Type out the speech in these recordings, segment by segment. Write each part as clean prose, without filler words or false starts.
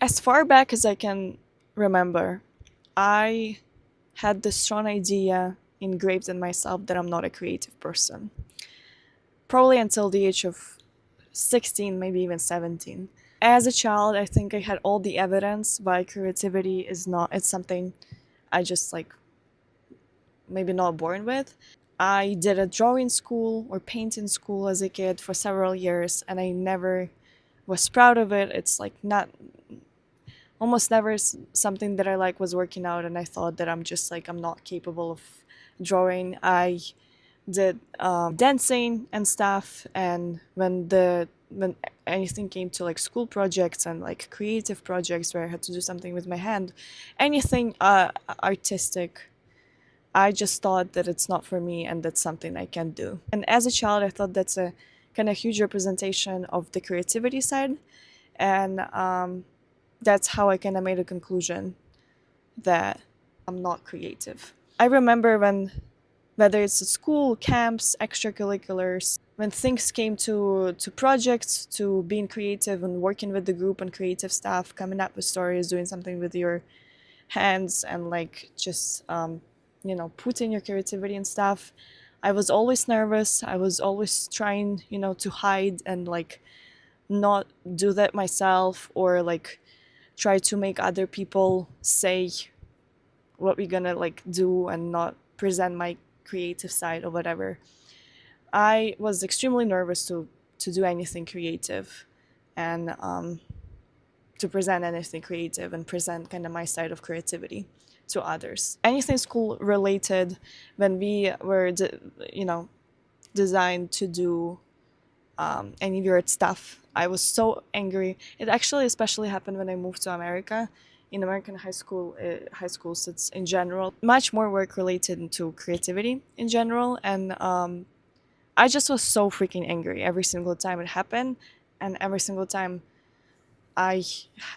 As far back as I can remember, I had this strong idea engraved in myself that I'm not a creative person. Probably until the age of 16, maybe even 17. As a child, I think I had all the evidence why creativity is not, it's something I just like maybe not born with. I did a drawing school or painting school as a kid for several years, and I never was proud of it. It's like not almost never something that I like was working out, and I thought that I'm just like I'm not capable of drawing. I did dancing and stuff, and when anything came to like school projects and like creative projects where I had to do something with my hand, anything artistic, I just thought that it's not for me and that's something I can do. And as a child, I thought that's a kind of huge representation of the creativity side, and that's how I kind of made a conclusion that I'm not creative. I remember when, whether it's at school, camps, extracurriculars, when things came to projects, to being creative and working with the group on creative stuff, coming up with stories, doing something with your hands, and like just putting your creativity and stuff. I was always nervous. I was always trying, to hide and like not do that myself, or like try to make other people say what we're gonna like do and not present my creative side or whatever. I was extremely nervous to do anything creative, and to present anything creative and present kind of my side of creativity to others. Anything school related, when we were, designed to do any weird stuff, I was so angry. It actually especially happened when I moved to America. In American high schools, it's in general much more work related to creativity in general, and I just was so freaking angry every single time it happened, and every single time I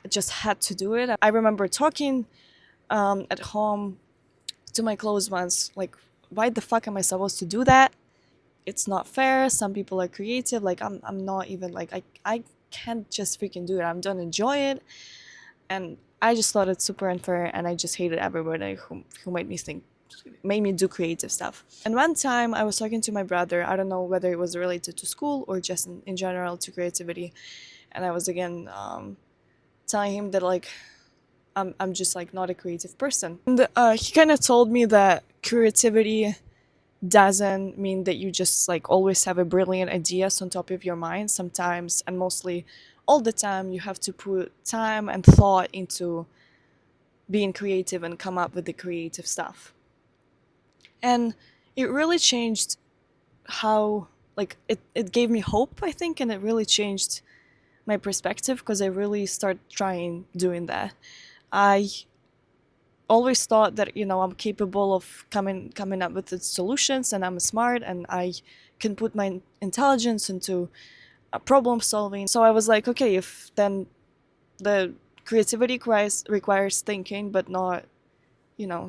just had to do it. I remember talking at home to my close ones, like, why the fuck am I supposed to do that? It's not fair. Some people are creative. Like, I'm not even like, I can't just freaking do it. I don't enjoy it. And I just thought it's super unfair, and I just hated everybody who made me do creative stuff. And one time I was talking to my brother, I don't know whether it was related to school or just in general to creativity. And I was again telling him that like I'm just like not a creative person. And he kind of told me that creativity doesn't mean that you just like always have a brilliant ideas on top of your mind. Sometimes, and mostly all the time, you have to put time and thought into being creative and come up with the creative stuff. And it really changed how, like, it gave me hope, I think, and it really changed my perspective because I really started trying doing that. I always thought that I'm capable of coming up with the solutions, and I'm smart, and I can put my intelligence into problem solving. So I was like, okay, if then the creativity requires thinking, but not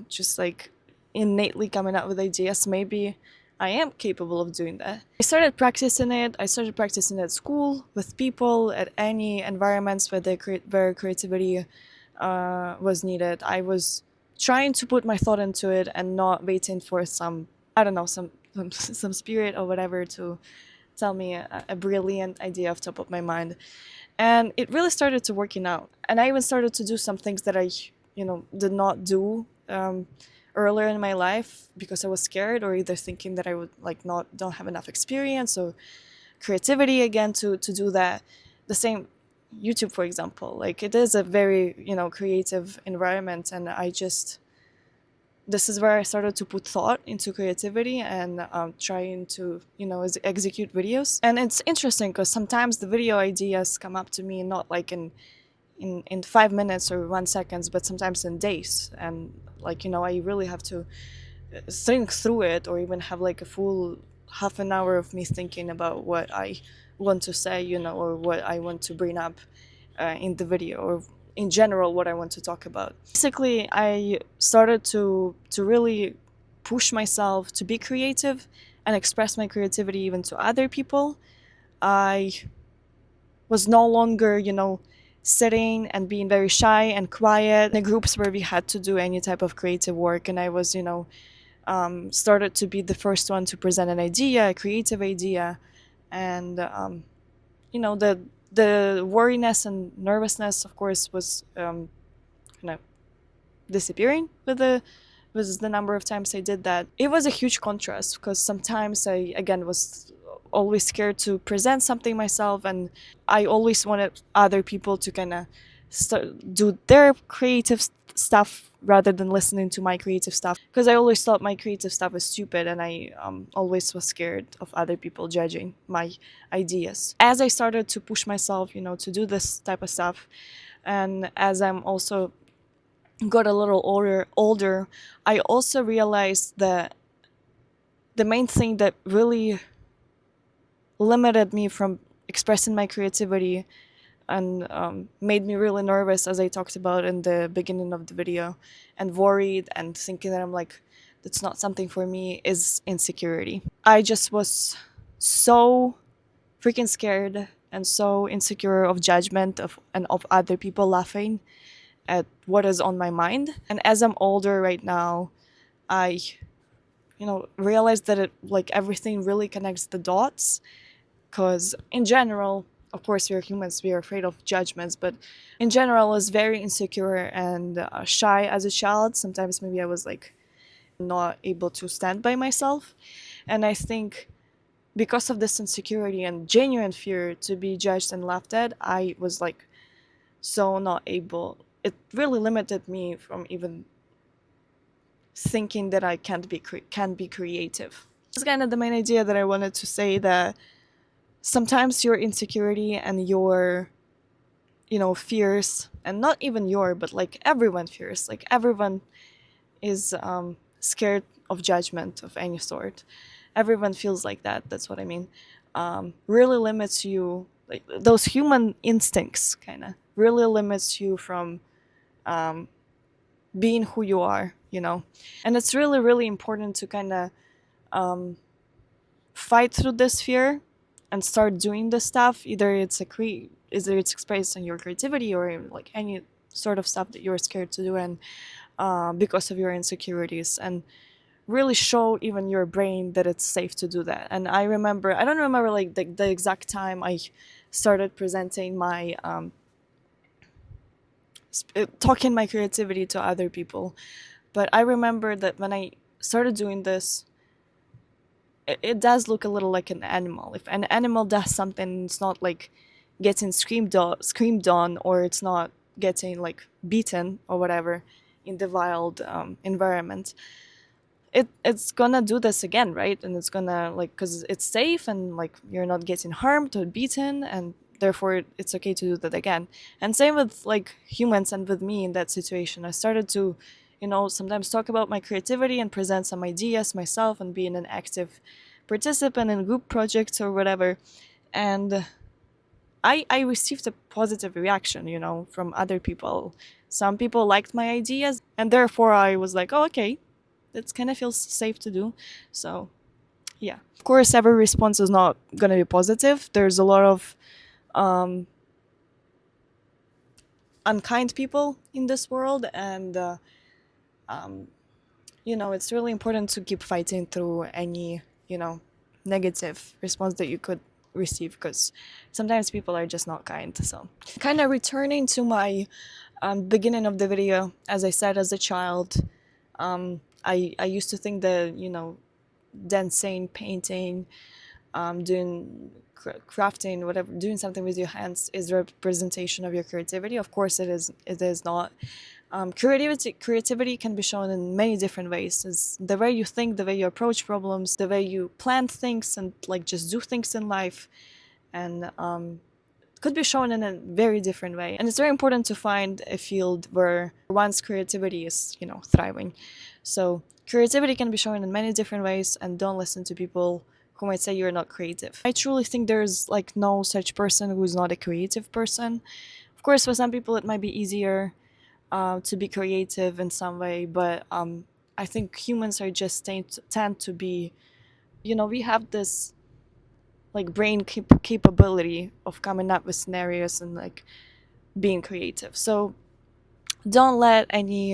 just like innately coming up with ideas, maybe I am capable of doing that. I started practicing it. I started practicing at school with people at any environments where creativity was needed. I was trying to put my thought into it and not waiting for some, I don't know, some spirit or whatever to tell me a brilliant idea off top of my mind. And it really started to working out. And I even started to do some things that I did not do earlier in my life because I was scared, or either thinking that I would like not don't have enough experience or creativity again to do that. The same YouTube, for example, like it is a very creative environment, and I just this is where I started to put thought into creativity and trying to execute videos. And it's interesting because sometimes the video ideas come up to me not like in 5 minutes or 1 seconds, but sometimes in days. And like I really have to think through it, or even have like a full half an hour of me thinking about what I want to say, or what I want to bring up in the video, or in general what I want to talk about. Basically, I started to really push myself to be creative and express my creativity even to other people. I was no longer, sitting and being very shy and quiet in the groups where we had to do any type of creative work. And I was, started to be the first one to present an idea, a creative idea. And, the worriness and nervousness, of course, was kind of disappearing with the number of times I did that. It was a huge contrast because sometimes I again was always scared to present something myself, and I always wanted other people to kind of do their creative stuff rather than listening to my creative stuff, because I always thought my creative stuff was stupid, and I always was scared of other people judging my ideas. As I started to push myself, to do this type of stuff, and as I'm also got a little older, I also realized that the main thing that really limited me from expressing my creativity and made me really nervous, as I talked about in the beginning of the video, and worried and thinking that I'm like, that's not something for me, is insecurity. I just was so freaking scared and so insecure of judgment of other people laughing at what is on my mind. And as I'm older right now, I realize that it like everything really connects the dots, because in general, of course, we're humans, we are afraid of judgments, but in general I was very insecure and shy as a child. Sometimes maybe I was like not able to stand by myself, and I think because of this insecurity and genuine fear to be judged and laughed at, I was like so not able. It really limited me from even thinking that I can be creative. It's kind of the main idea that I wanted to say, that sometimes your insecurity and your fears, and not even your, but like everyone fears, like everyone is scared of judgment of any sort. Everyone feels like that. That's what I mean. Really limits you, like those human instincts kind of really limits you from being who you are, and it's really really important to kind of fight through this fear and start doing this stuff. Either it's expressed in your creativity or in, like any sort of stuff that you're scared to do, and because of your insecurities, and really show even your brain that it's safe to do that. And I don't remember like the exact time I started presenting my talking my creativity to other people, but I remember that when I started doing this, it does look a little like an animal. If an animal does something, it's not like getting screamed on, or it's not getting like beaten or whatever in the wild environment. It's gonna do this again, right? And it's gonna, like, because it's safe and like you're not getting harmed or beaten, and therefore it's okay to do that again. And same with like humans and with me in that situation. I started to sometimes talk about my creativity and present some ideas myself and being an active participant in group projects or whatever. And I received a positive reaction, from other people. Some people liked my ideas, and therefore I was like, oh, okay, that kind of feels safe to do. So yeah, of course, every response is not going to be positive. There's a lot of unkind people in this world, and it's really important to keep fighting through any negative response that you could receive, because sometimes people are just not kind. So kind of returning to my beginning of the video, as I said, as a child, I used to think that dancing, painting, doing crafting, whatever, doing something with your hands is a representation of your creativity. Of course it is. It is not. Creativity can be shown in many different ways. It's the way you think, the way you approach problems, the way you plan things and like just do things in life, and could be shown in a very different way. And it's very important to find a field where one's creativity is thriving. So creativity can be shown in many different ways, and don't listen to people who might say you're not creative. I truly think there's like no such person who's not a creative person. Of course, for some people it might be easier to be creative in some way, but I think humans are just tend to be, we have this like brain capability of coming up with scenarios and like being creative. So don't let any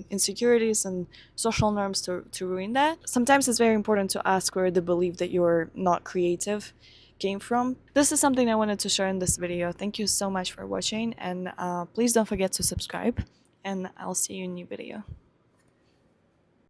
insecurities and social norms to ruin that. Sometimes it's very important to ask where the belief that you're not creative came from. This is something I wanted to share in this video. Thank you so much for watching, and please don't forget to subscribe, and I'll see you in a new video.